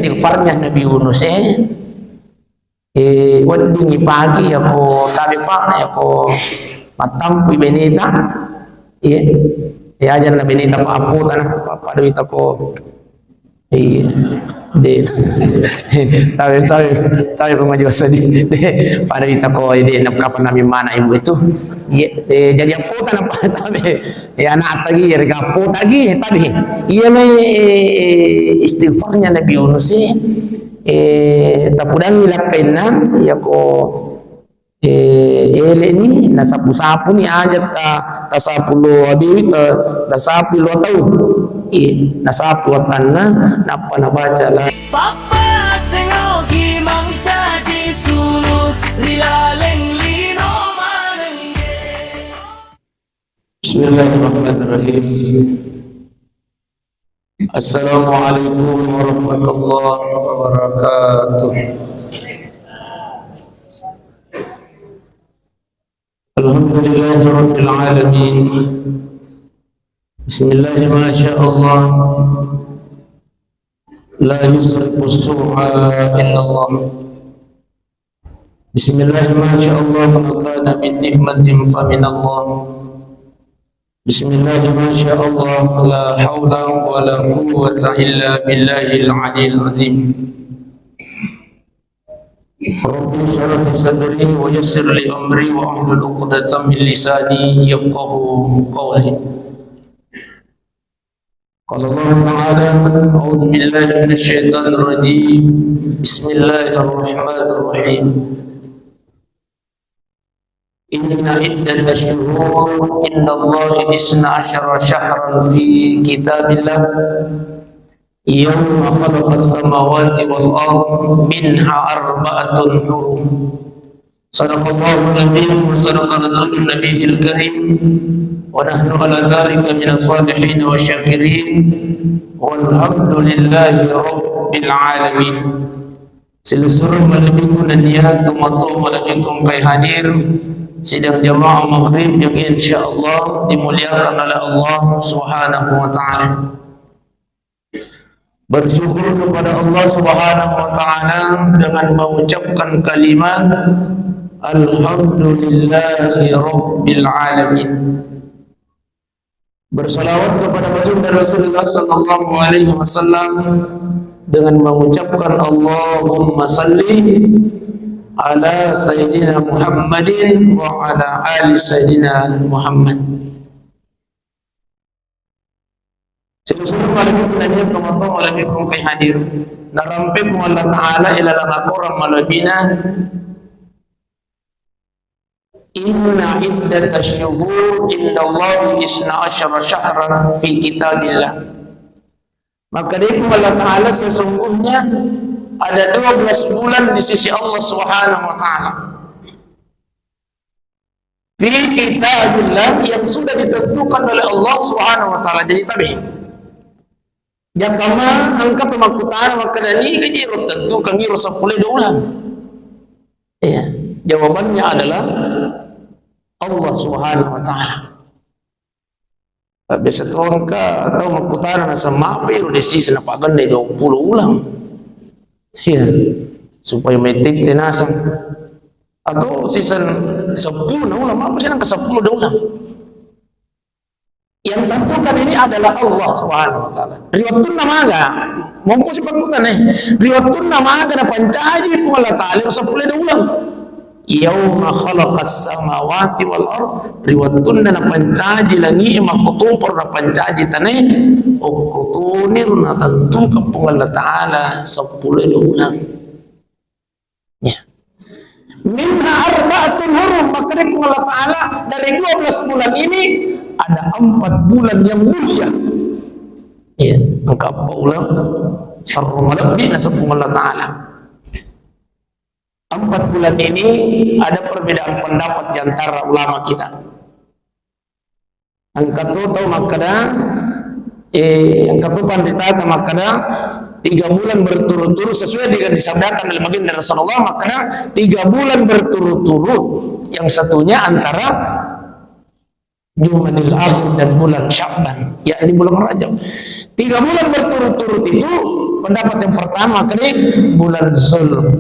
istighfarnya Nabi Yunus wadingi pagi ako sabi pa ako matampu benita ajan na benita ko aputan na papaduit ako tahu pengajuan di pada kita ko di napkapan namin mana ibu itu jadi aputan apa tapi anak tagi ya apu tagi tadi iya may istighfarnya Nabi Yunus tapudang nilakain na ya ko ele ni nasapu-sapu ni ajat ta sapulo abiwi ta sapulo tau nasapu tanna napa nabaca la Papa sengogi mang caji sulu rilaleng lino manenge. Bismillahirrahmanirrahim. Assalamualaikum warahmatullahi wabarakatuh. Alhamdulillahirabbil alamin. Bismillah ma sya Allah. La yusrifu as-su'a illa Allah. Bismillah ma sya Allah ma kana min ni'matin fa min Allah. Bismillah ma sya Allah la haula wa la quwwata illa billahil aliyyil azim. Rabbi shrah li sadri wa yassir li amri wa ahlul 'uqdatam min lisani yafqahu qawli. Qala Allah Ta'ala a'udzu billahi minasy syaithanir rajim. Bismillahirrahmanirrahim. Inna iddatash shuhur indallahi 12 syahran fi kitabillah yawma khalaqas samawati wal ardh minha arba'atun hurum. Sadaqallahu al-azim wa sadaqa rasulun nabiyil karim wa nahnu ala dhalika minas salihin wa syakirin walhamdulillahi rabbil alamin. Seluruh malabikum dan niat tumatu malabikum kay hadir sidang jamaah maghrib yang insyaallah dimuliakan oleh Allah Subhanahu wa taala. Bersyukur kepada Allah Subhanahu wa taala dengan mengucapkan kalimat alhamdulillahi rabbil alamin. Bersalawat kepada baginda Rasulullah sallallahu alaihi wasallam dengan mengucapkan Allahumma salli ala sayyidina Muhammadin wa ala ali sayyidina Muhammad. Assalamualaikum warahmatullahi wabarakatuh. Hadir narampikum Allah Ta'ala ila lamakuram malabina inna iddatash syuhur indallahi 12 syahran fi kitabillah. Maka dari Allah Ta'ala sesungguhnya ada 12 bulan di sisi Allah Subhanahu wa taala. Fi kitabillah yang sudah ditentukan oleh Allah Subhanahu wa taala. Jadi tabi. Yang kama angka pemakutan maka dari kejirut tentu kami rasa boleh diulang. Ya, jawabannya adalah Allah Subhanahu wa taala. Biasa tuan ka atau makutan na sama apa yung desi sinapagan na 20 ulang. Ya, supaya may tinasan. Atau season 10 na ulang, apa sih nang ke 10 na ulang? Yang tentukan ini adalah Allah Subhanahu wa taala. Riwayatun namaga, mampu si pakutan riwayatun namaga na pancaji po Allah taala sa pula na ulang. Yauma khalaqas samawati wal ard riwayatun na pancaji langi makutupor na pancaji tanay o kutunir na tentu kapung Allah taala sa pula na ulang. Ya. Minha arba'atun hurum, maka dari Allah Ta'ala dari 12 bulan ini ada 4 bulan yang mulia. Ya, angka apa ulang? Sarrum lebih nasabung Allah Ta'ala. 4 bulan ini ada perbedaan pendapat di antara ulama kita. Angka tu tahu makada angka tu pandita makada 3 bulan berturut-turut sesuai dengan disabdakan oleh baginda Rasulullah, maka 3 bulan berturut-turut yang satunya antara Jumadil Akhir dan bulan Sya'ban, yakni bulan Rajab. 3 bulan berturut-turut itu pendapat yang pertama kali bulan Zulqaidah,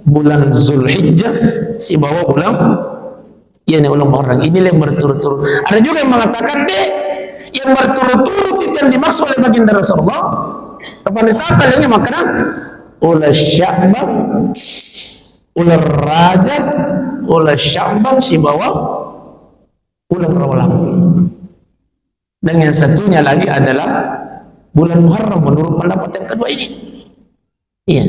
bulan Zulhijjah, si bawah bulan yakni bulan Muharram. Inilah yang berturut-turut. Ada juga yang mengatakan yang berturut-turut itu yang dimaksud oleh baginda Rasulullah. Tepat kalinya makna ulah Sya'ban, ulah Rajab, ulah Sya'ban si bawah bulan Rawalam. Dan yang satunya lagi adalah bulan Muharram menurut pendapat yang kedua ini. Iya.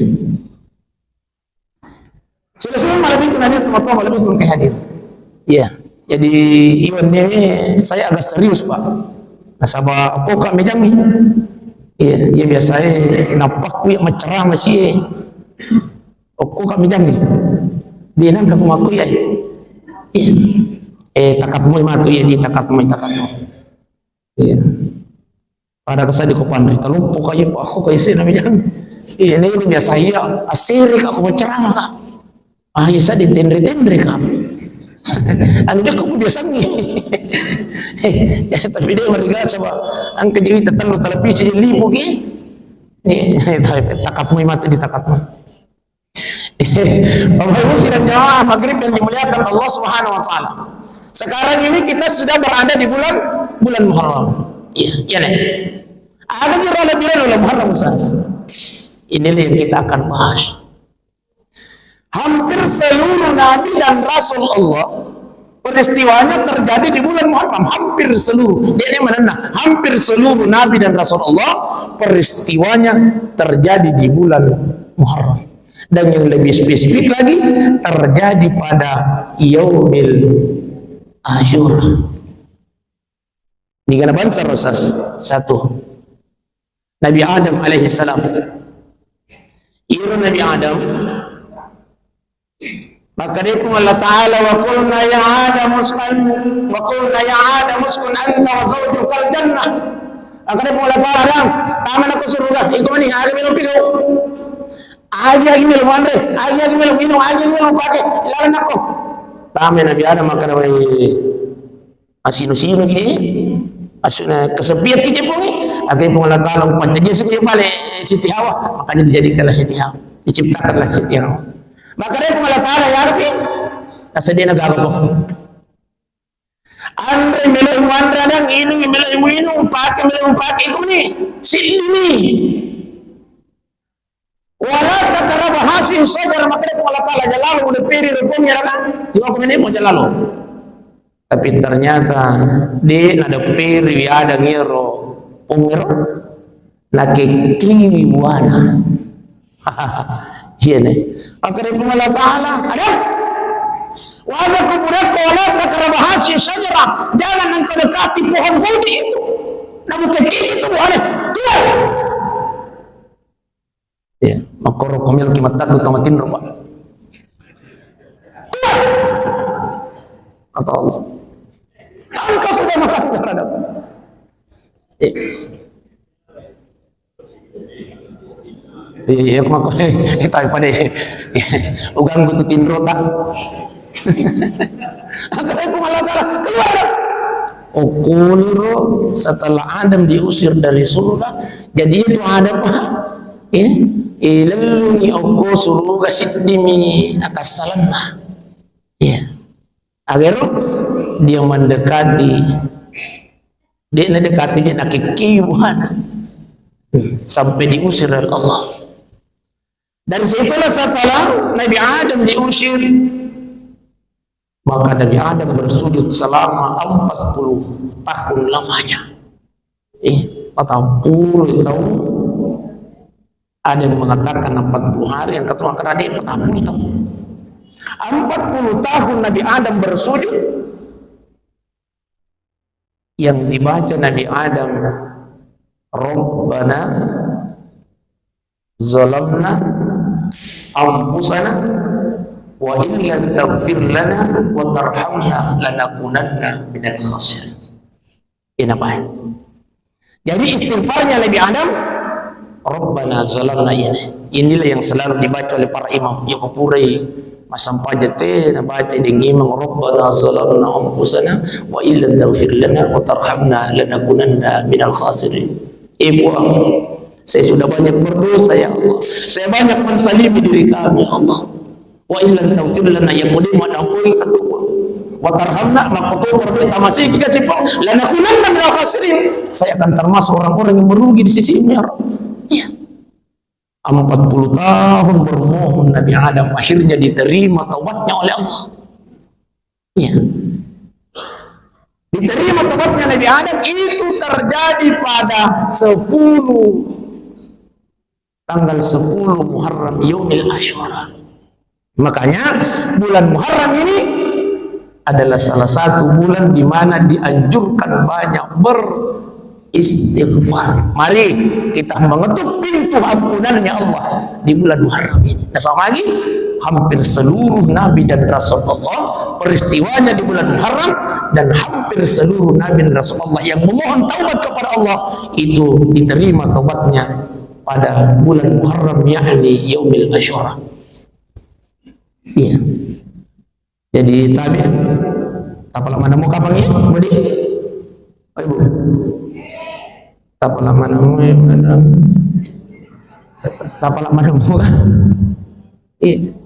Selesai malam itu nanti teman-teman malam itu hadir. Iya. Jadi Iwan ini saya agak serius Pak. Nasabah aku kak mejang nih. Iya, ya biasanya nampak ku yang mencerah masih. Aku kak mejang nih. Dia nang kamu aku ya. Iya. Takat mo matu ya di takat mo. Iya. Pada kesal di kopan kita lupa kayak aku kayak sih namanya. Iya, ini biasa ya. Asirik aku mencerah kak. Ya saya ditendre-tendre kak. Anda kok biasa nih. Tapi dia mereka sebab angka jadi terlalu televisi limu ki. Takatmu mati di takatmu. Bapak Ibu sidang jamaah maghrib yang dimuliakan Allah Subhanahu wa taala. Sekarang ini kita sudah berada di bulan Muharram. Iya, ya nih. Ada juga bulan Muharram Ustaz. Inilah yang kita akan bahas. Hampir seluruh nabi dan rasul Allah peristiwanya terjadi di bulan Muharram. Hampir seluruh. Dia ini mana? Hampir seluruh nabi dan rasul Allah peristiwanya terjadi di bulan Muharram. Dan yang lebih spesifik lagi terjadi pada Yaumil Asyura. Di mana bangsa Rasul satu Nabi Adam alaihi salam. Iru Nabi Adam maka dia pun Allah Ta'ala wa qulna ya Adam uskun anta wa zawjukal jannah. Maka dia pun Allah Ta'ala taman aku surga ikaw ni aga minum pigaw agi minum andre agi minum pakai ilalan ako taman Nabi Adam maka dia asino-sino gini asuna kesepian kita pun agar pun Allah Ta'ala panjangnya sebenarnya balik Siti Hawa makanya dijadikanlah Siti Hawa diciptakanlah Siti Hawa. Maka dia pun Allah Ta'ala ya Rabbi nasa dia nagagawa andre milahimu andre adang ini milahimu pakai ikaw ni sini wala takaraba hasil sajar maka dia pun Allah Ta'ala jalalu udah peri repongnya kan cuma aku ini mau jalalu tapi ternyata dia nada peri ada ngiro ungiro nakikiwi buana iya nih maka dia pun Allah Ta'ala ada wala kuburaka wala takaraba hasil sajar jangan engkau dekati pohon hudi itu namun kekiki itu buana keluar ya makoro komil kimat takut kamatin rupa kata Allah engkau sudah melakukan terhadap iya aku itu pada ugang bututin rota agar aku malah keluar Okulro setelah Adam diusir dari surga jadi itu ada apa ya ilalluni aku surga sidimi atas salanna ya agar dia mendekati dia nakikiwan sampai diusir oleh Allah. Dan setelah Nabi Adam diusir maka Nabi Adam bersujud selama 40 tahun lamanya 40 tahun ada yang mengatakan 40 hari yang ketua karena dia 40 tahun 40 tahun Nabi Adam bersujud yang dibaca Nabi Adam Rabbana zalamna anfusana wa in lam taghfir lana wa tarhamna lanakunanna minal khasirin. Ini apa? Jadi istighfarnya Nabi Adam Rabbana zalamna ini. Inilah yang selalu dibaca oleh para imam. Ya kupurai masam pajate na baca dengan Rabbana zalamna anfusana wa illa taghfir lana wa tarhamna lanakunanna minal khasirin. Buang, saya sudah banyak berdosa ya Allah, saya banyak mensalimi diri kami ya Allah. Wa illa taghfir lana, ya boleh madampui kata wa tarhamna, makutu berdoa masih kita sifat lanakunanna minal khasirin, saya akan termasuk orang-orang yang merugi di sisi-Mu ya Rabb. Ya. 40 tahun bermohon Nabi Adam, akhirnya diterima taubatnya oleh Allah. Ya. Diterima taubatnya Nabi Adam itu terjadi pada tanggal 10 Muharram Yaumil Asyura. Makanya bulan Muharram ini adalah salah satu bulan di mana dianjurkan banyak beristighfar. Mari kita mengetuk pintu ampunannya Allah di bulan Muharram ini. Nah, sama lagi hampir seluruh nabi dan rasul Allah peristiwanya di bulan Muharram, dan hampir seluruh nabi dan rasul Allah yang memohon taubat kepada Allah itu diterima taubatnya pada bulan Muharram, yakni Yaumil Asyura. Iya. Jadi tabi apa lama nemu kapangnya budi oh ibu apa lama nemu iya.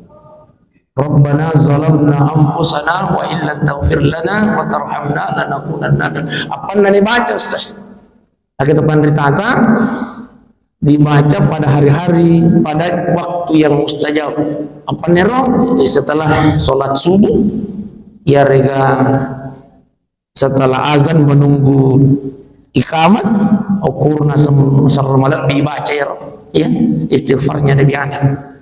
Rabbana zalamna anfusana wa illa taghfir lana wa tarhamna lanakunanna. Apa nani baca Ustaz? Kita penderita dibaca pada hari-hari, pada waktu yang mustajab. Apa nero? Setelah sholat subuh, ya rega setelah azan menunggu ikamat, ukurna sarmalat dibaca ya istighfarnya Nabi Adam.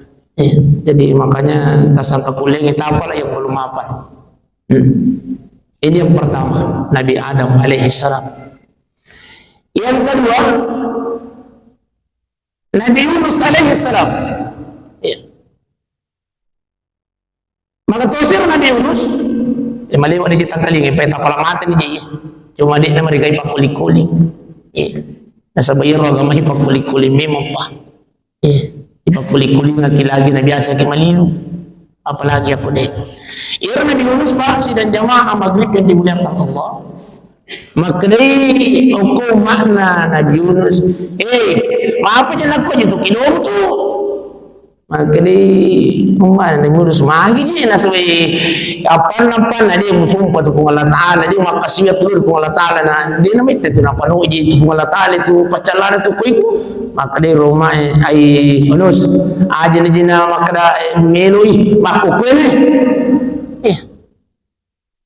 Ya, jadi makanya tasangka kuliah kita apalah yang belum apa. Ini yang pertama, Nabi Adam alaihissalam. Yang kedua, Nabi Yunus alaihissalam. Ya. Maka tosir Nabi Yunus, maliwat di tangkaling, ipay tapalang mati ni cuma di na marigay pakuli-kuli. Nasa bayaro agama ipakuli-kuli memang pa. Ipakuli-kuli nga kilagi na biasa kay malino. Apalagi ako deh. Iro Nabi Yunus pa si dan jamaah maghrib yang dimuliakan Allah. Maknai hukum makna Nabi Yunus. Maaf aja nak kau itu kidom tu. Maknai mana Nabi Yunus magi je naswe apa na dia musumpah tu Allah Taala, dia makasih tu Allah Taala na dia nama itu tu napa no je tu Allah Taala tu pacalan tu kuiku. Maknai Roma ai Yunus aja ni jina makada meloi makuku ni.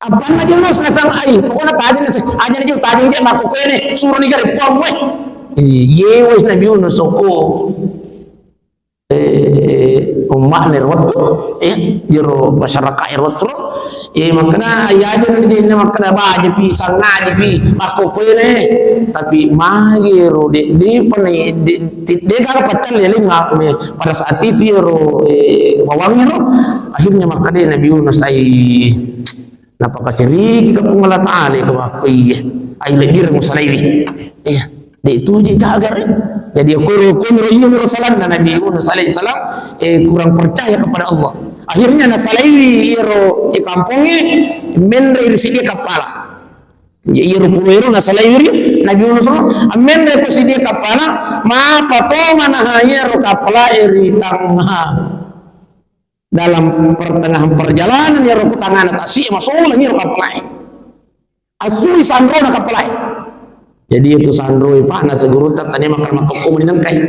Apa na Yunus nasang ai pokoknya tajin aja ni tajin je makuku ni suruh ni gari puang we. Ye Nabi Yunus soko umat nerwatu jero masyarakat erwatu makna ayaja ni makna baje pisang ngadi pi makuku ni tapi magiro de pani de kala pacal ya pada saat itu ro wawangnya ro akhirnya makna Nabi Yunus ai napakasiri ka Allah Taala ka aku ai ledir musalairi de itu je agar jadi Nabi Yunus alaihissalam kurang percaya kepada Allah. Akhirnya nasalaiwi iro kampungnya menre risidi kapala. Iro puero nasalaiwi Nabi Yunus menre risidi kapala ma patongan hayero kapala iri tangha. Dalam pertengahan perjalanan iro tangan atasi masulah iro kapala. Asui sandro na kapala. Jadi itu sandro panas segurutan tadi makan makukum dinangkai.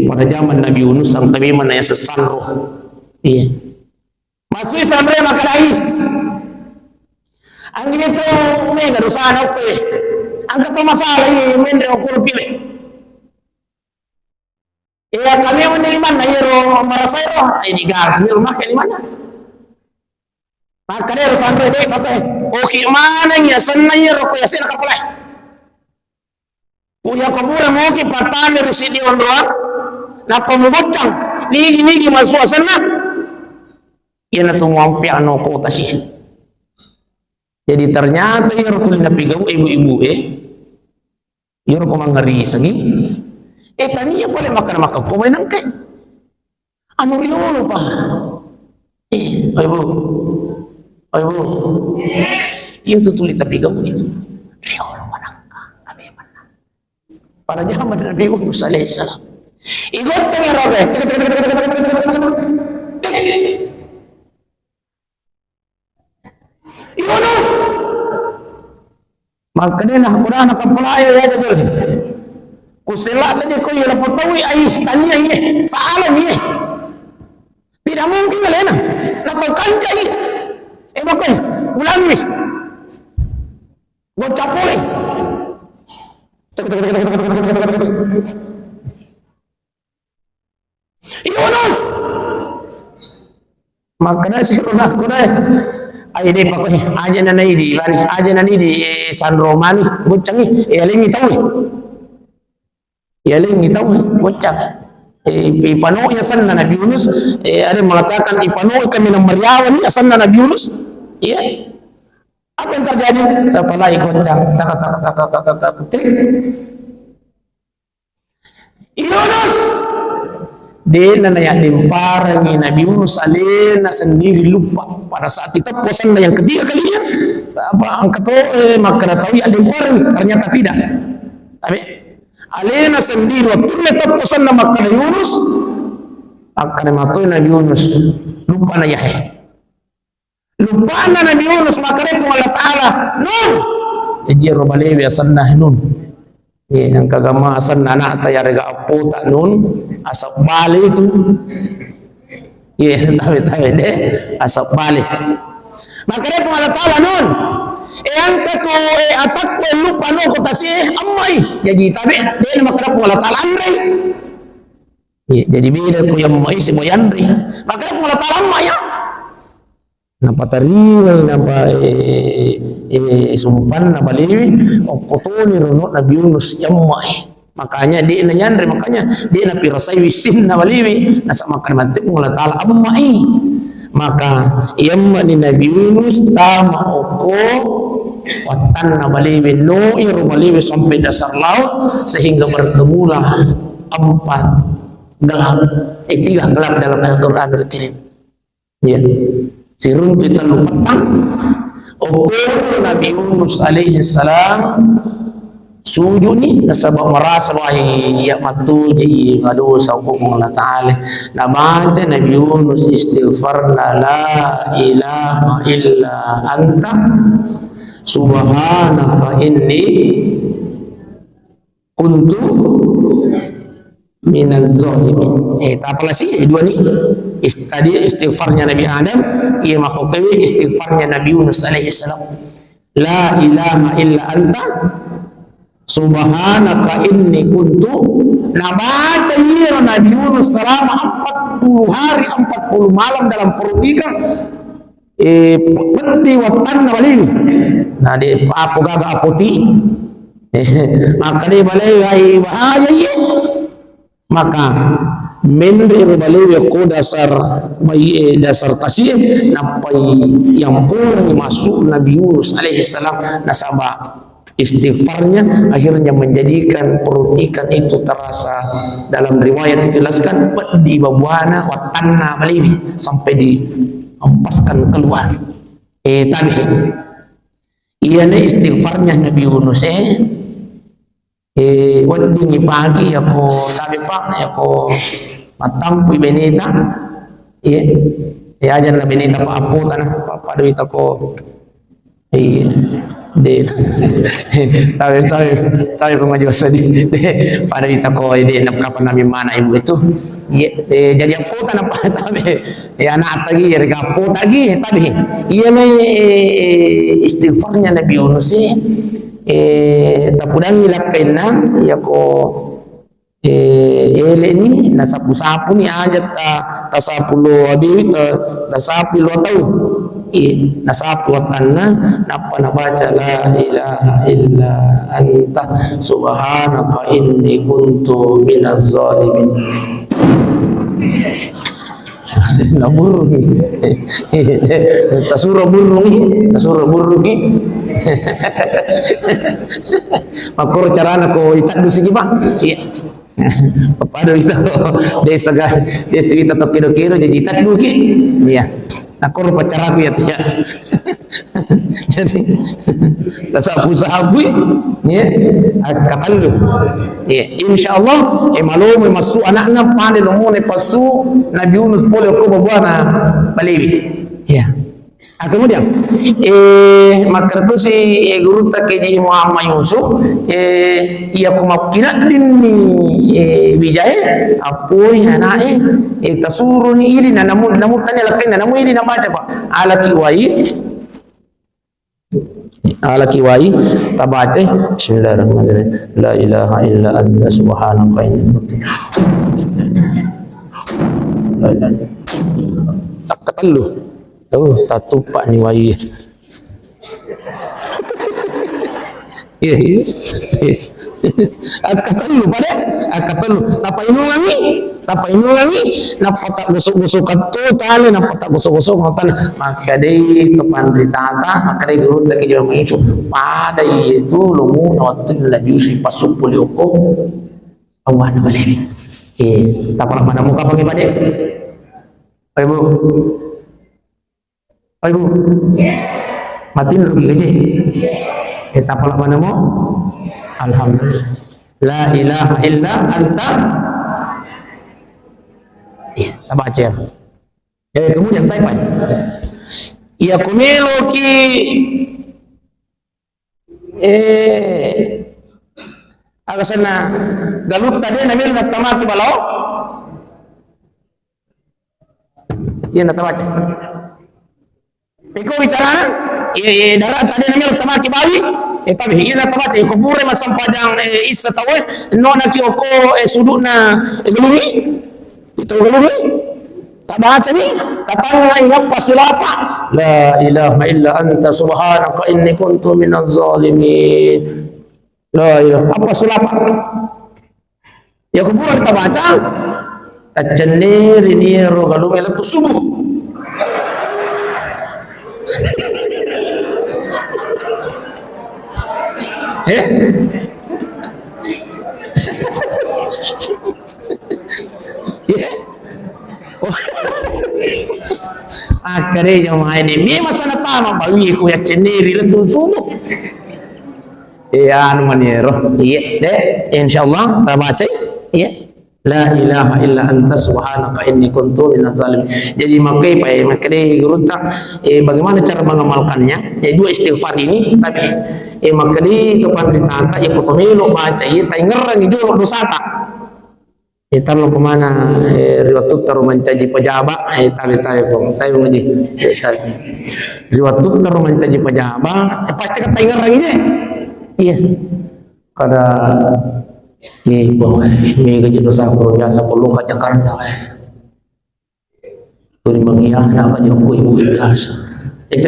Pada zaman Nabi Yunus sang kami mana yang sesandro. Iya. Masuk sandro makan air. Angin itu mega rusana oke. Angkat masalah ini mendre okur pilih. Kami yang mana iro merasa iro ini gak rumah ke mana? Maka dia sandro deh pakai. Oke mana ya senaya iro ya sena kapalai. Punya kabura mo ki patane residi ondoa na pamubutang nigi masuk sana yan na tungwang piano ko tasi. Jadi ternyata yung kulit na pigaw ibu-ibu yung kumangarisagi taniya pala makan makakumay ng kay ano riolo pa Oi bu, oi bu. Iya tuh tulis tapi kamu itu. Rio lo manangka, kami mana? Para zaman Nabi Yunus alaihissalam. Ikut tengah robek. Yunus. Maka dia nak Quran nak pelaya ya jadul. Kusela aja kau yang potoi ais tanya ini, salam ini. Tidak mungkin lena. Nak kanjai. Bakal ulang ni. Gua capole. Yunus. Makna siruna kurai. Ai deh pokoknya aja nanai di bani, aja nanai di San Romani, bocang ni, eling tahu ni. Eling tahu bocang. Ipano ya sanna Nabi Yunus, ada mengatakan ipano kami nomoriawan ya sanna Nabi Yunus. Iya. Apa yang terjadi setelah ikut tak Yunus dia nanya dimparangi Nabi Yunus alena sendiri lupa pada saat itu posan yang ketiga kalinya apa angkat maka tahu ya dimparangi ternyata tidak tapi alena sendiri waktu itu posan nama Nabi Yunus akan mengakui Nabi Yunus lupa na yahe lupa na Nabi Yunus makanya Allah Ta'ala nun jadi robalewi asanah nun yang kagama asan anak tayar ga apo tak nun asap bali itu tahu deh asap bali makanya Allah Ta'ala nun yang ketu atak ko lupa no ko tasi amai jadi tabi dia makanya Allah Ta'ala amrai jadi beda ko yang mai si moyandri makanya Allah Ta'ala amai ya napa tariwai napa sumpan napa liwi okotoni rono Nabi Yunus yamai makanya dia nyandri makanya dia napi rasai wisin napa liwi nasa makan mati Allah Ta'ala ammai maka yamma ni Nabi Yunus tama oko watan napa liwi no iru liwi sampai dasar laut sehingga bertemulah empat gelap tiga gelap dalam Al-Quran Al-Karim ya sirun kita lupa ukur Nabi Yunus alaihi salam sujuni nasabah merasa wahai matu jadi ngadu saukum Allah Ta'ala namanya Nabi Yunus istighfarna la ilaha illa anta subhanaka inni kuntu minaz zalimin tak apa sih dua ni tadi istighfarnya Nabi Adam ia makhluknya istighfarnya Nabi Yunus alaihissalam la ilaha illa anta subhanaka inni kuntu nabaca ia Nabi Yunus selama 40 hari 40 malam dalam perut ikan peti watan nabalini nah di apa gaga apoti maka dia balai bahaya ia maka menri balewi ko dasar dasar tasih napai yang pun masuk Nabi Yunus alaihi salam nasabah istighfarnya akhirnya menjadikan perut ikan itu terasa dalam riwayat dijelaskan di babuana watanna balewi sampai dihempaskan keluar tapi iya istighfarnya Nabi Yunus wadingi pagi ako sabi pa ako matampu benita ajan na benita pa apo tanah papaduit ako de tayo ko majusa di paduit ako de napkapan namin mana ibu itu jadi apo tanah pa tabi anak tagi rega apo tagi tabi iya may istighfarnya Nabi Yunus tapudang nilakain na yako ele ni nasapu-sapu ni ajat tasapu lo abiwi tasapu lo tau nasapu watanna napa nabaca la ilaha illa anta subhanaka inni kuntu minaz zalimin na burung tasura burung makor carana ko itadu sige ba paano ito desa kita to kilo-kilo jadi itadu ki iya Aku lupa cara aku ya tiya. Jadi sabu-sabu ya katalu. Ya insyaallah malu masuk anak-anak pandai lumune pasu Nabi Yunus boleh ko babana balewi. Ya. Kemudian maka itu si guru tak keji Muhammad Yusuf ia kumakinat dini bijaya apoi anak tasuru ni ini namun tanya lakin namun ini nama apa ala kiwai tabate bismillahirrahmanirrahim la ilaha illa anta subhanaka inni kuntu la ilaha katalu. Oh, tak tupak ni wai. Ya. Katalu pada, katalu. Apa inung lagi? Napa tak gosok-gosok tu tali, napa tak gosok-gosok ngotan. Maka dei kepan ditata, maka dei guru tak kerja mengisu. Pada itu lumu waktu lagi si pasuk pulioko. Awan balik. Tak pernah mana muka panggil pada. Ibu. Oh ibu, matiin rugi gaji. Kita pola mana mau? Alhamdulillah. La ilaha illa anta. Ya, baca. Kemudian tanya. Ya kumelo ki agasana galut tadi namil na tamaki balaw. Yan na tamaci. Iko bicara darat tadi namanya tamaki bawi tapi ina tamaki ko bure masam padang isa tawe nona ki ko suduna geluri itu geluri tak baca ni tatang ingat pasulapa la ilaha illa anta subhanaka inni kuntu minaz zalimin la ilaha apa sulapa ya ko bure tak baca tacenir ini ro galu ela tu subuh akhirnya yang main ini masa tama bawi ku ya ceneri lentu subuh anu maniero iya deh insyaallah kita baca iya la ilaha illa anta subhanaka inni kuntu minaz zalimin. Jadi makai guru tak bagaimana cara mengamalkannya dua istighfar ini tapi makai itu panditata yang kutomilo baca ya taingerang dulu dosa tak kita belum kemana riwayat taru mencaji pejabat tabi ngaji riwayat taru mencaji pejabat pasti kata taingerang ini iya kada bahwa ini gaji dosa aku biasa perlu ke Jakarta tuli mengiah nak baca buku ibu biasa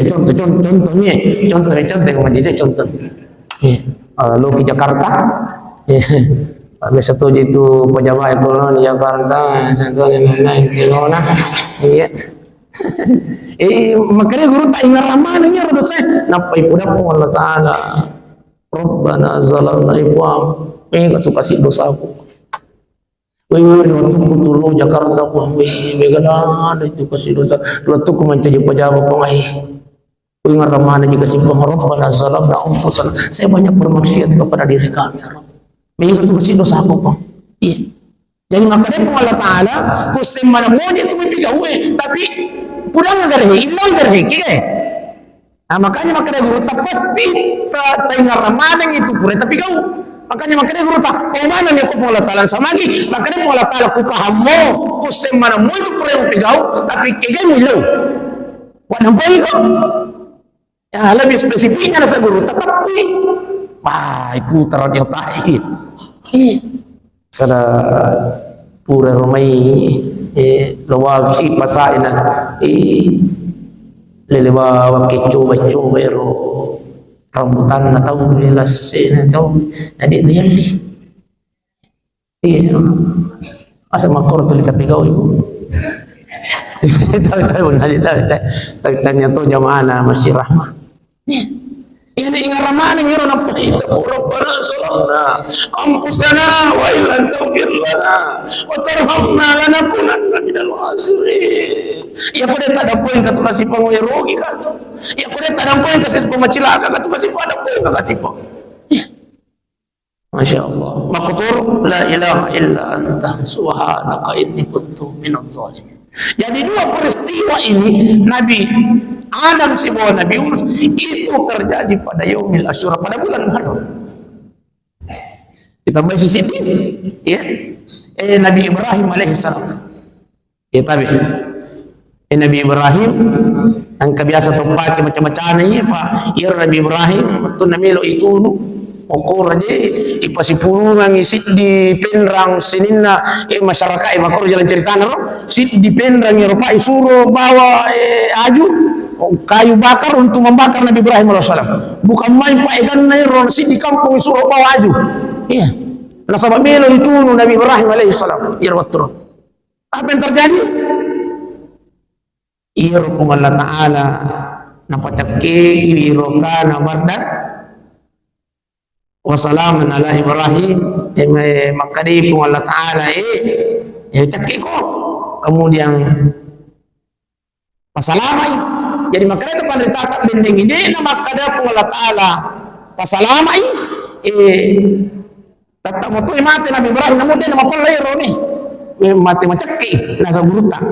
contohnya contoh lo ke Jakarta biasa tu itu pejabat ekonomi Jakarta contohnya naik kilo nah iya makanya guru tak ingat lama nih dosa napa ibu dapur Allah Ta'ala Rabbana zalamna ibwam tu kasih dosa aku. Waktu tulu Jakarta aku ada itu kasih dosa. Waktu aku menjadi pejabat pengahi. Ingat mana juga sih pengharap pada salam dan umpusan. Saya banyak bermaksiat kepada diri kami. Mengingat tu kasih dosa aku bang. Iya. Jadi makanya Allah Taala kusim mana mau dia tu membiga tapi kurang agar hilang agar kike. Nah makanya guru tak pasti tak ingat mana itu pura tapi kau. Makanya guru tak kau mana ni aku Allah Taala sama lagi makanya Allah Taala ku paham mo kusim mana mo itu pura pigau tapi kege milo wanampai kau ya lebih spesifiknya rasa guru tapi ibu terang tahi kada pura romai lawag si pasaina lelewa wakicu bacu bero rambutan atau lasin atau adik dia li iya asa makor tu tapi kau ibu tahu nanti tahu tanya tu jamaah masih rahmah iya ingat ramani ngiro na pahita rabbana salamna anfusana wa illam taghfir lana wa tarhamna lanakunanna minal khasirin. Ya kuda tada poin katu kasih pangoerogi katu. Ya kuda tada poin kasih pemacilaka katu kasih pada poin kasih pang. Masya Allah. Maqtur la ilaha illa anta subhanaka inni kuntu minadh dhalimin. Jadi dua peristiwa ini Nabi Adam si bawah Nabi Yunus itu terjadi pada Yaumil Asyura, pada bulan Muharram. Kita masih sini ya. Nabi Ibrahim alaihissalam. Ya tabi. Nabi Ibrahim ang kebiasa tumpaki macam-macam ni Pak. Ya Nabi Ibrahim betul namilo itu okor aja ipasipulungan isit di penrang sininna masyarakat makor jalan cerita no sit di penrang Eropa isuro bawa aju kayu bakar untuk membakar Nabi Ibrahim alaihissalam. Bukan main pak egan nairon sit di kampung isuro bawa aju. Iya. Nasabah melo itu Nabi Ibrahim alaihissalam. Ya betul. Apa yang terjadi? Iya rupung Allah Ta'ala napacakke wirokana bardan wasalaman ala Ibrahim makadi pun Allah Ta'ala cakik ko kemudian pasalamay jadi makanya depan ditatap dinding ini nama makada pun Allah Ta'ala pasalamay tatap mo to mati Nabi Ibrahim namun dia nama palero ni mati macakik nasa burutan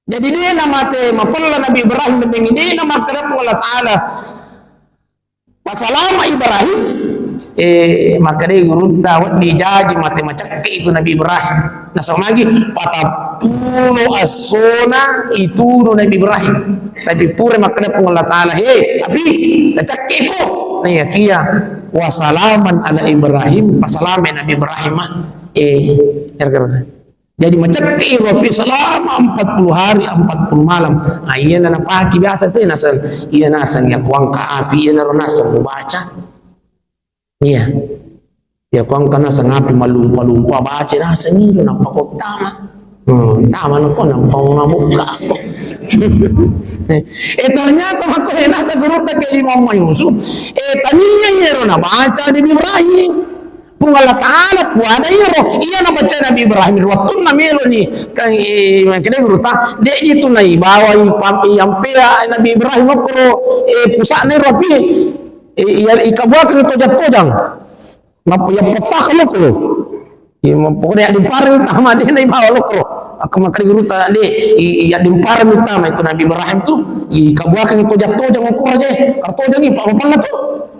jadi dia nama mati mapalla Nabi Ibrahim dinding ini nama makada pun Allah Ta'ala pasalama Ibrahim maka dia gurun tawat dijaji mati macam itu Nabi Ibrahim. Nah sama lagi patapulo asona itu Nabi Ibrahim. Tapi pure maka dia Allah Ta'ala tapi macam itu nih ya kia wasalaman ala Ibrahim pasalama Nabi Ibrahim jadi macam itu selama 40 hari 40 malam. Nah, iya na pagi biasa tuh nasal iya nasang ya kuang ka api iya na nasang baca. Iya. Ya kuang ka nasang api malumpa baca nasang itu napakot tama. Tama na ko nang pangamuka ako. Ternyata ako nasa guru ta kay Imam Yusuf. Taninya yero na baca di Ibrahim. Pung Allah Ta'ala puada iro iya na baca Nabi Ibrahim waktu na melo ni kang kene gruta de itu na ibawa yang pera Nabi Ibrahim ko pusa na rapi iya ikabwa ko to jang mapu yang petak lo ko pokoknya di parang tama de na ibawa lo ko ako makali gruta de iya di parang utama itu Nabi Ibrahim tu ikabwa ko to jang ko aja karto jang ipa pala to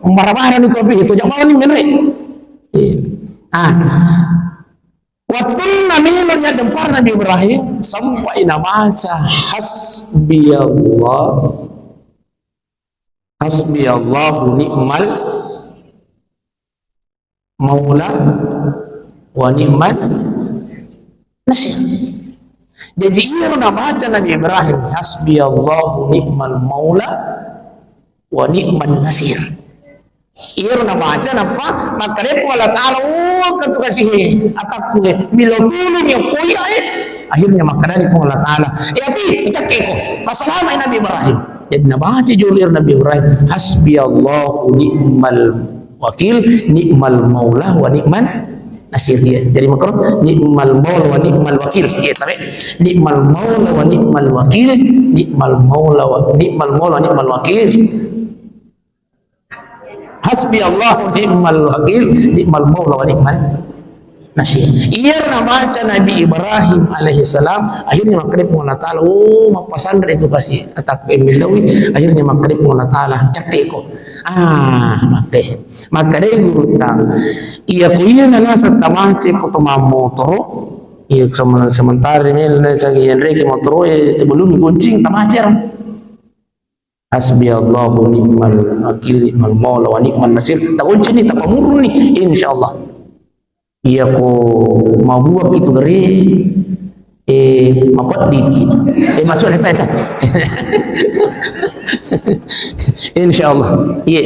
marah-marah ni ko itu jang malam ni menre waktu namanya dempar Nabi Ibrahim sampai baca hasbiyallahu ni'mal maula wa ni'man nasir. Jadi ia baca Nabi Ibrahim hasbiyallahu ni'mal maula wa ni'man nasir. Ia na baca napa makare po Allah Ta'ala kan kasih atak ko milotulong yung kuya akhirnya makadani po Allah Ta'ala tapi cakek ko pasalamay Nabi Ibrahim jadi nabaca julir Nabi Ibrahim hasbiyallahu ni'mal wakil ni'mal maula wa ni'man nasir jadi makro ni'mal maula wa ni'mal wakil tapi ni'mal maula wa ni'mal wakil ni'mal maula wa ni'mal wakil hasbi Allah ni'mal wakil ni'mal maula wa ni'mal nasir. Ia baca Nabi Ibrahim alaihissalam akhirnya makrib Allah Ta'ala mapasandar itu kasih atak emilawi akhirnya makrib Allah Ta'ala cakek ko makrib guru tang ia ko iya nasa tamace ko tumamotoro iya sementara ini lagi Enrique motoro sebelum guncing tamace hasbiyallahu ni'mal wakil ni'mal maula wa ni'man nasir. Tak kunci ni tak pamurun ni insyaallah. Iya ko mabuak itu gere mapat dikit. Masuk neta ta. Insyaallah. Iya.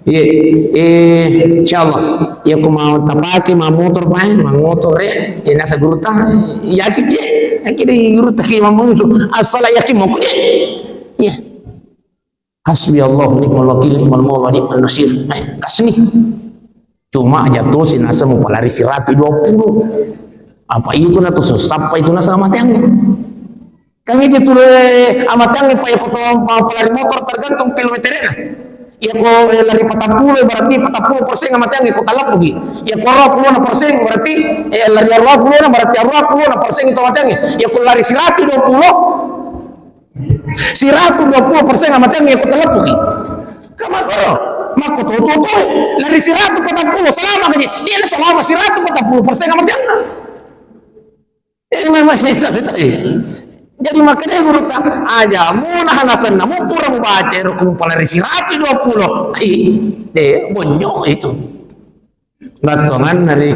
Insyaallah ya ko mau tapake ma motor pa ma motor nasa guruta yaki je akiri guruta ki ma musu asala yaki mo ko ya hasbi Allah ni'mal wakil ni'mal maula ni'mal nasir kasni cuma jatuh si nasa mau pelari sirati 20 apa itu na to sampai itu nasa matang kami itu amatang pa ko pelari motor tergantung kilometernya ya ko lari 40 berarti 40% amatang ko talap lagi ya ko 20% berarti lari 20 berarti 20% itu amatang ya ko lari 120 amatang ko talap lagi kama ko mako to lari 140 selama kaji dia selama 140% amatang ini masih tadi. Jadi makanya guru tak aja muna hanasan namu kurang baca rukum palari sirati 20 bonyok itu ngatongan dari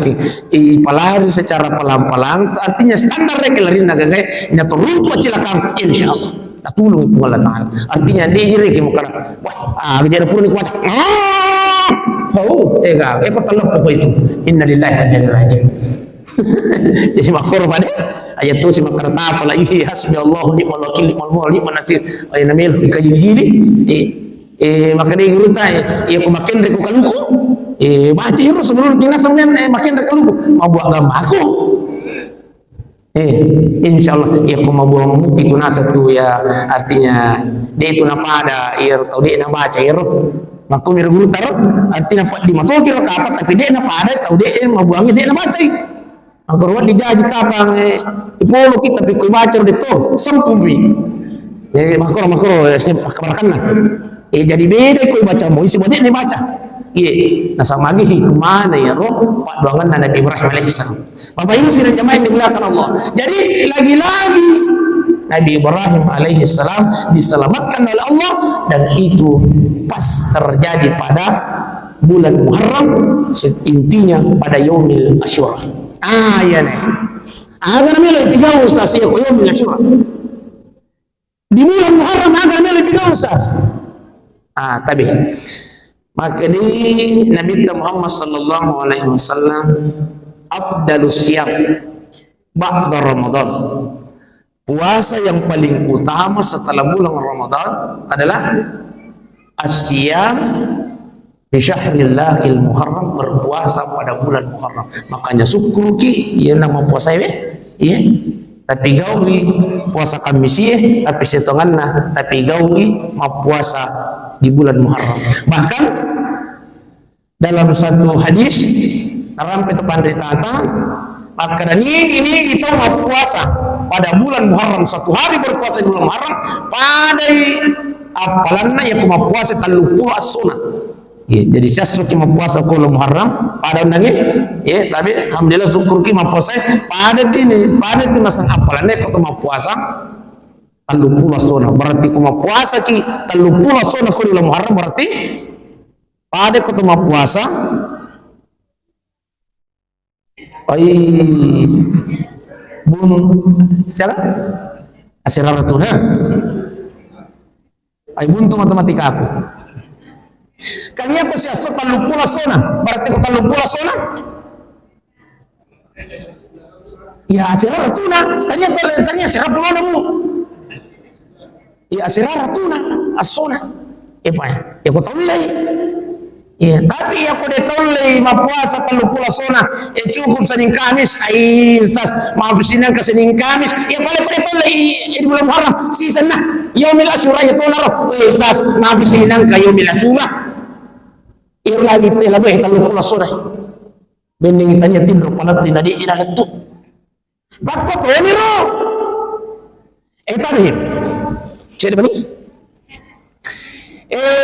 palari secara pelan-pelan artinya standar rekelari nagagai nya turun tu cilakam insyaallah tak tulung tu Allah Taala artinya dia reki mukara wah jadi pun kuat kok telep apa itu innalillahi wa inna ilaihi raji'un jadi makhluk pada ayat tu si makarta pala ihi hasbi Allah ni'mal wakil ni'mal maula ni'mal nasir ay namil ikajili makanya guru ta ko makin rek ko kaluko baca hero sebelum tina sampean makin rek kaluko mau buat agama aku insyaallah ko mau buang muki tu nasab tu ya artinya dia itu napa ada tau dia na baca hero maku mir guru taro artinya di matol kira kapat tapi dia napa ada tau dia mau buang dia na baca agar dijaji kapang ipolo kita pikir baca itu sempurna makro kabarkan jadi beda kau baca mau isi buat ini baca nasa magi hikmah ya roh pak doangan Nabi Ibrahim alaihissalam bapak ibu sidang jamaah yang dimuliakan Allah jadi lagi-lagi Nabi Ibrahim alaihissalam diselamatkan oleh Allah dan itu pas terjadi pada bulan Muharram intinya pada Yaumil Asyura ya nih agar milih tiga ustaz ya kau Yaumil Asyura di bulan Muharram agar milih tiga ustaz tapi maka di Nabi Muhammad sallallahu alaihi wasallam afdalus siyam ba'da Ramadan puasa yang paling utama setelah bulan Ramadan adalah as-siyam di syahrillahil muharram berpuasa pada bulan Muharram makanya syukur ki ya nama puasa tapi gawi puasa Kamis tapi setonganna tapi gawi mau puasa di bulan Muharram bahkan dalam satu hadis sampai tepan ditata maka ini kita mau puasa pada bulan Muharram 1 hari berpuasa di bulan Muharram pada apalanna ya mau puasa 30 as-sunnah jadi saya suci puasa kalau Muharram pada undangi tapi alhamdulillah syukur ki puasa pada ini masang apalannya kalau mau puasa 30 sunnah berarti kalau puasa ki 30 sunnah kalau Muharram berarti pada kalau mau puasa bun siapa asiraratuna buntu matematika aku kalian ko siya so 30 sona berarti ko 30 sona ya asiraratuna tanya asiraratuna mo ya asiraratuna asona pa ya ko tolay tapi aku ditolay mapuasa 30 sona cukup Senin Kamis ustaz maaf sinang ke Senin Kamis paling ko ditolay di bulan Muharram season na Yaumil Asyura itu naro ustaz maaf sinang ka Yaumil Asyura lagi lebih 30 sona bending tanya tinro palat tinadi inaletu bakot ni ro tadi jadi bani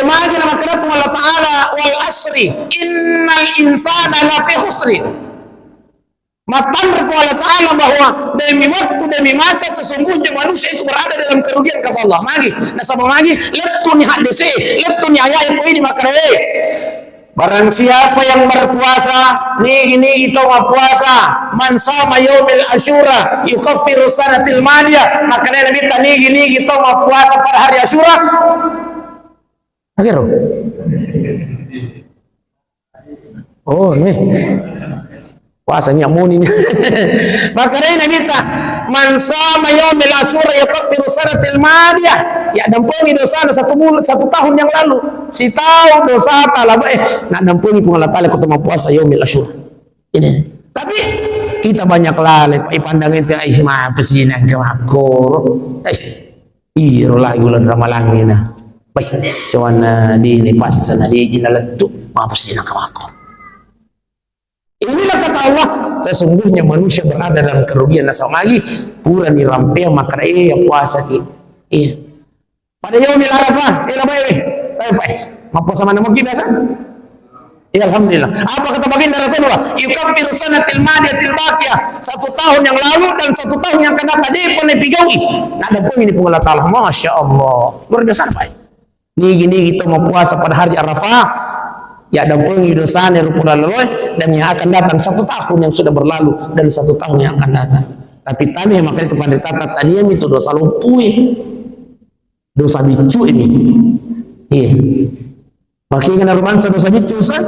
maka nama kata Allah Ta'ala wal asri innal insana lafi khusri matamr Allah Ta'ala bahwa demi waktu demi masa sesungguhnya manusia itu berada dalam kerugian kata Allah magi nasabah magi letun hadisi letun ayat ini maka barang siapa yang berpuasa ini itu puasa man sama yaumil asyura yukaffiru sanatil madiyah maka Nabi tani itu puasa pada hari Asyura akhirnya Oh, nih. Puasanya muni nih. Maka ini kita man sama yaumil asyura yakfiru sanatil madiyah. Ya dampungi dosa satu tahun yang lalu. Si tahu dosa taala nak dampungi ku Allah taala ketemu puasa yaumil asyura. Ini. Tapi kita banyak lalai pandang itu apa sih nak kemakor. Iya lagi ulah ramalangi nah. Baik, cuman di ini pas sana di jinaletu apa sih nak kemakor. Inilah kata Allah, sesungguhnya manusia berada dalam kerugian nasab lagi pura dirampia maka yang puasa ki. Iya. Pada yaumil arafah, mau puasa mana mungkin biasa? Ya alhamdulillah. Apa kata baginda Rasulullah? Yukaffiru sanatil madiyatil baqiyah. 1 tahun yang lalu dan 1 tahun yang akan datang dia pun dipigaui. Nah ada pun ini pun Allah Taala. Masya Allah. Luar biasa apa? Nih gini kita mau puasa pada hari Arafah. Ya dampungi dosa rupula leloy dan yang akan datang 1 tahun yang sudah berlalu dan 1 tahun yang akan datang. Tapi tadi makanya kepada tata tadiam itu dosa lumpuh, dosa bicu ini. Iya. Makin kena romansa dosa bicu sah.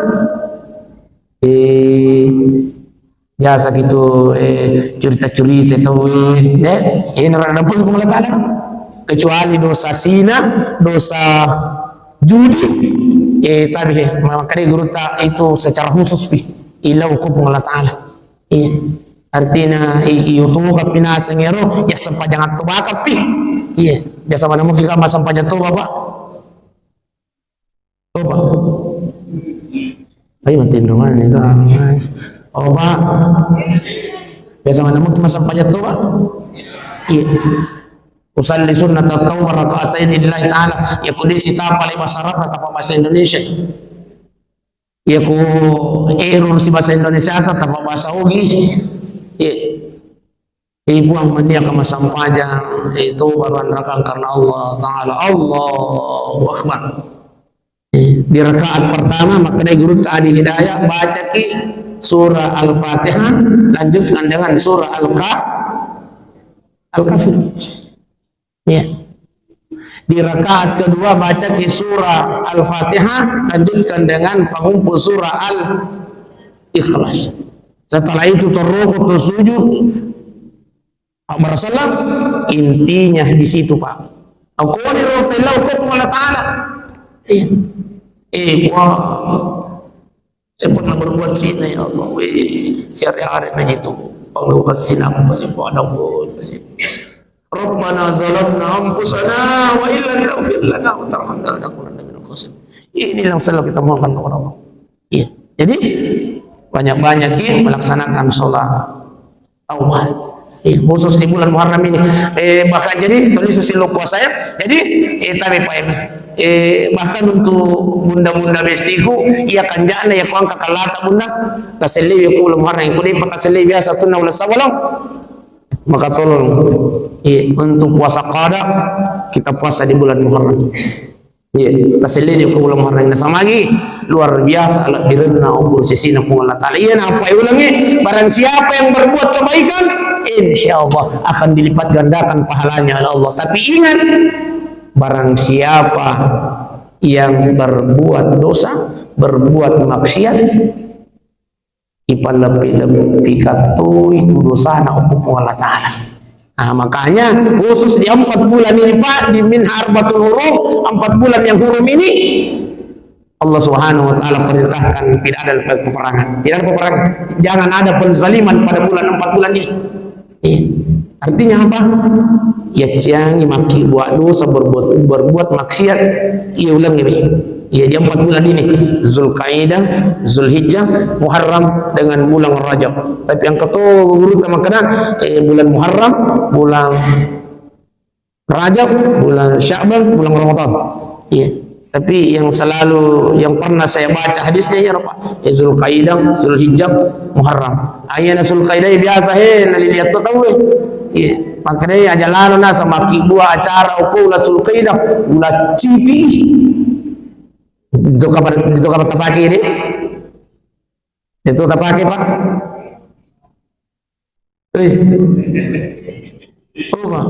Biasa gitu cerita-cerita itu ini orang dampung kumala ta'ala. Kecuali dosa zina, dosa judi. Tapi makanya guru tak itu secara khusus ila hukum Allah Ta'ala. Artinya itu kapinasa ngero ya sampai jangan tubakap iya biasa mana mungkin kamu sampai jatuh bapak coba ayo matiin rumah nih oh pak biasa mana mungkin sampai jatuh pak iya usalli sunnat at-tawbah raka'atain lillahi ta'ala ya kudisi tapal bahasa Arab atau bahasa Indonesia ya ku error si bahasa Indonesia atau bahasa Ugi ya ibu yang mania kama sampajang itu baru neraka karena Allah Ta'ala Allahu Akbar di rakaat pertama maka dia guru tadi hidayah baca ki surah Al-Fatihah lanjutkan dengan surah Al-Kafir. Ya. Di rakaat kedua baca di surah Al-Fatihah lanjutkan dengan pengumpul surah Al-Ikhlas. Setelah itu terrukuk tersujud Rasulullah intinya di situ Pak. Aku ni rohtillah hukum Allah Ta'ala. Wah saya pernah berbuat sini ya Allah. Syariat hari itu pengeluh kasih aku pasti pada pun pasti. Rabbana zalamna anfusana wa illam taghfir lana wa tarhamna lanakunanna minal khasirin. Ini yang selalu kita mohonkan kepada Allah. Iya. Jadi banyak-banyakin melaksanakan sholat taubat. Khusus di bulan Muharram ini. Bahkan jadi tulis susil puasa ya. Jadi tapi Pak bahkan untuk bunda-bunda bestiku ia kan jana ya kuang kakalata bunda kaselewi ku bulan Muharram ku di pakaselewi biasa tunna wala sawalam. Maka tolong untuk puasa qada kita puasa di bulan Muharram. Kasih ke bulan Muharram sama lagi luar biasa alat direna ubur sisina pun Allah Ta'ala. Apa ulangi barang siapa yang berbuat kebaikan insyaallah akan dilipat gandakan pahalanya oleh Allah. Tapi ingat barang siapa yang berbuat dosa, berbuat maksiat ipalabih-labih katu itu dosa na hukum Allah Ta'ala. Nah, makanya khusus di 4 bulan ini Pak di min harbatul hurum 4 bulan yang hurum ini Allah Subhanahu wa Ta'ala perintahkan tidak ada peperangan, tidak ada peperangan, jangan ada penzaliman pada bulan 4 bulan ini. Artinya apa? Ya jangan maki buat dosa berbuat maksiat ia ulang ini. Ya di 4 bulan ini Zulkaidah, Zulhijjah, Muharram dengan bulan Rajab. Tapi yang ketua guru utama kena bulan Muharram, bulan Rajab, bulan Sya'ban, bulan Ramadan. Iya. Tapi yang selalu yang pernah saya baca hadisnya ya Pak, Zulkaidah, Zulhijjah, Muharram. Ayana Zulkaidah biasa nalilihat tu tahu iya. Makanya aja lalu na sama kibua acara ukula Zulkaidah, ulah cipi. Itu kapan terpakai ini? Itu terpakai Pak? Oh Pak,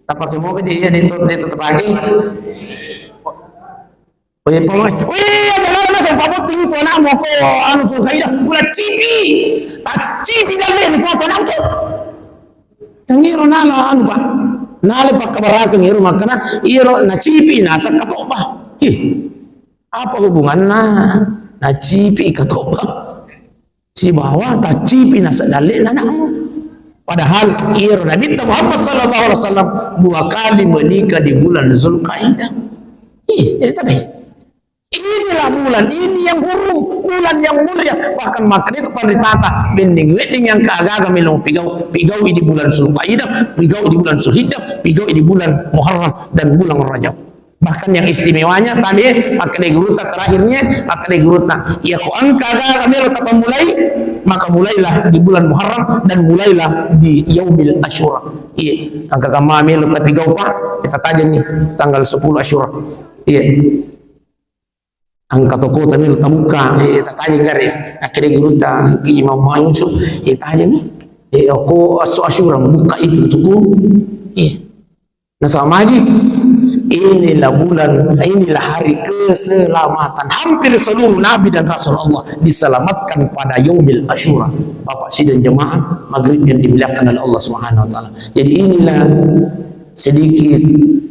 terpakai mau ke dia itu terpakai? Oh iya Pak, ada sa pabuting ko na mo ko ano so kaida wala cipi tak cipi dalle ni to na to tangiro na ano ba nale pagkabaraka ngiro makana iro na cipi nasa kato ba apa hubungan na cipi kato ba si bawa tak cipi nasa dalle na mo padahal iro Nabi Muhammad sallallahu alaihi wasallam 2 kali menikah di bulan Zulkaidah. Jadi tapi inilah bulan ini yang hurung, bulan yang mulia. Bahkan makanya itu panditata bending wedding yang keagaga milong pigau di bulan Zulkaidah, pigau di bulan Zulhijjah, pigau di bulan Muharram dan bulan Rajab. Bahkan yang istimewanya tadi makanya guruta terakhirnya makanya guruta ya ko ang keagaga milong tapamulai maka mulailah di bulan Muharram dan mulailah di Yaumil Asyura. Iya, ang kagamami milong tapigau pa kita tajam nih tanggal 10 Asyura. Iya. Ang katoko tamil tabuka tatayin gari akhirnya guruta ki Imam Yusuf tajam nih aku Asyura buka itu tuh. Iya. Nah sama lagi inilah bulan, inilah hari keselamatan. Hampir seluruh Nabi dan Rasul Allah diselamatkan pada Yaumil Asyura. Bapak sidang jemaah maghrib yang dimuliakan oleh Allah Subhanahu Wa Taala. Jadi inilah sedikit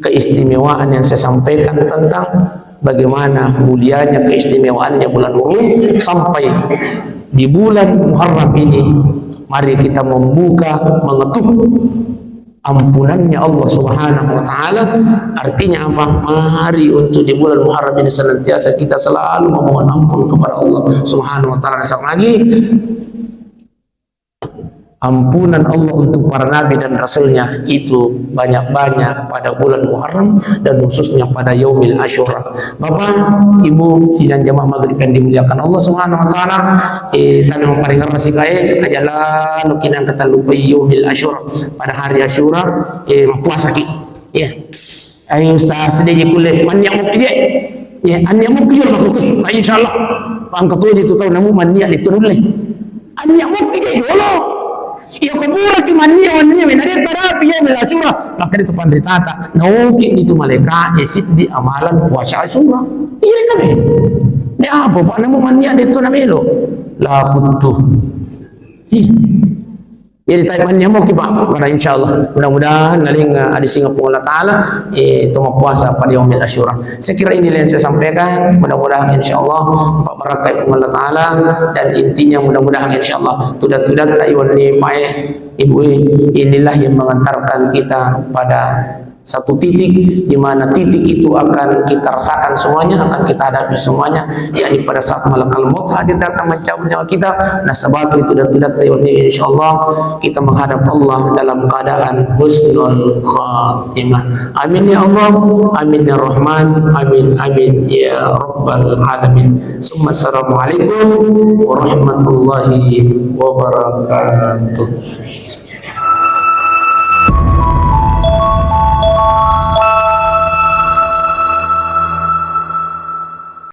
keistimewaan yang saya sampaikan tentang bagaimana mulianya keistimewaannya bulan Huruf sampai di bulan Muharram ini. Mari kita membuka, mengetuk ampunannya Allah Subhanahu Wa Taala. Artinya apa? Mari untuk di bulan Muharram ini senantiasa kita selalu memohon ampun kepada Allah Subhanahu Wa Taala. Sama lagi ampunan Allah untuk para nabi dan rasulnya itu banyak-banyak pada bulan Muharram dan khususnya pada Yaumil Asyura. Bapak, Ibu, sidang jamaah maghrib yang dimuliakan Allah Subhanahu Wa Taala, kami memparingan rasikae ajalah nukinan kata lupa Yaumil Asyura pada hari Asyura puasa ki. Ya. Ayo Ustaz sedih kulit man yang mukti ya an yang mukti lah ko. Insyaallah pangkat tu itu tahu namu man niat diturun leh. An yang mukti dulu. Iyo kubura kimania wanya menare terapi ya Asyura maka itu pandritata nauki itu malaikat esit di amalan puasa Asyura iya tabe ni apa pak namu mania itu namelo la butuh jadi tanya mau kita pada insyaallah mudah-mudahan naling ada Singapura Allah Taala itu puasa pada Yaumil Asyura. Saya kira ini yang saya sampaikan, mudah-mudahan insyaallah berkah Allah Taala dan intinya mudah-mudahan insyaallah tudat-tudat iwan ni mae ibu inilah yang mengantarkan kita pada satu titik di mana titik itu akan kita rasakan semuanya, akan kita hadapi semuanya, yakni pada saat malakal maut hadir datang mencabut nyawa kita. Nah sebab itu dan tidak ini insyaallah kita menghadap Allah dalam keadaan husnul khatimah. Amin ya Allah, amin ya Rahman, amin amin ya Rabbal alamin. Assalamualaikum warahmatullahi wabarakatuh.